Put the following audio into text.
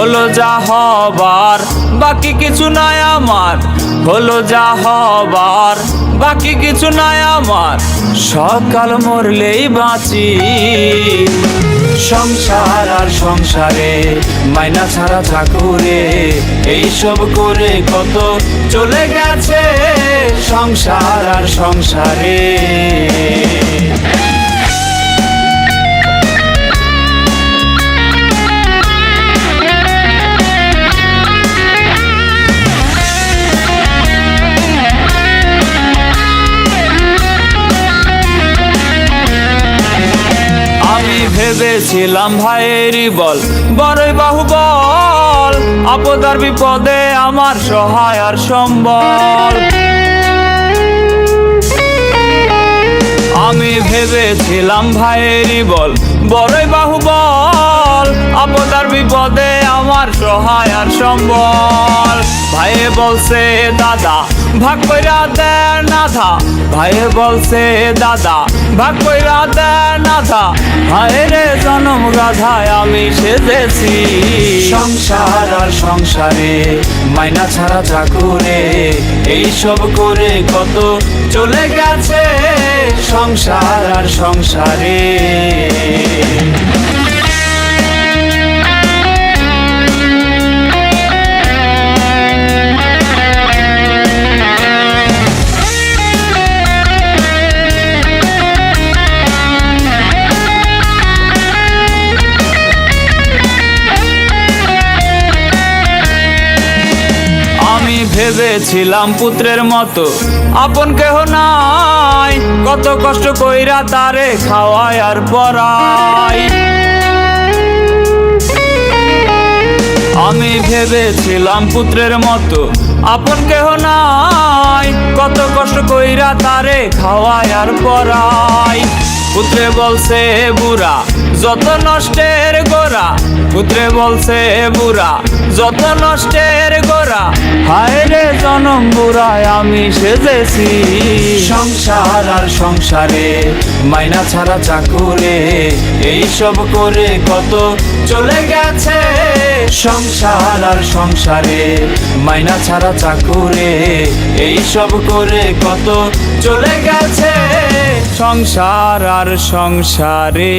হলো যা হবার, বাকি কিছু নাই আমার। হলো যা হবার, বাকি কিছু নাই আমার। সকাল মরলেই বাঁচি। সংসার আর সংসারে, মাইনা ছাড়া চাকুরে, এইসব করে কত চলে গেছে সংসার আর সংসারে। ভেবেছিলাম ভাইয়েরই বল, বড়ই বাহুবল, আপদার বিপদে আমার সহায় আর সম্বল। আমি ভেবেছিলাম ভাইয়েরই বল, বড়ই বাহুবল, আপদার বিপদে আমার সহায় আর সম্বল। ভাইয়ে বলছে দাদা ভাগ কইরা দেন নাথা, ভাইয়ে বলছে দাদা ভাগ কইরা দেন নাথা। ভাইরে জনম গাধায় আমি সেজেছি। সংসার আর সংসারে, মাইনা ছাড়া চাকুরে, এইসব করে কত চলে গেছে সংসার আর সংসারে। ভেবেছিলাম পুত্রের মতো আপন কেহ নাই, কত কষ্ট কইরা তারে খাওয়ায় আর পড়াই। আমি ভেবেছিলাম পুত্রের মতো আপন কেহ নাই, কত কষ্ট কইরা তারে খাওয়ায় আর পড়াই। পুত্রে বলছে বুড়া যত নষ্টের গোড়া, পুত্রে বলছে বুড়া যত নষ্টের গোড়া। হায় রে জনম বুড়ায় আমি সেজেছি। সংসার আর সংসারে, মাইনা ছাড়া চাকুরে, এইসব করে কত চলে গেছে সংসার আর সংসারে, মাইনা ছাড়া চাকুরে, এইসব করে কত চলে গেছে সংসার আর সংসারে।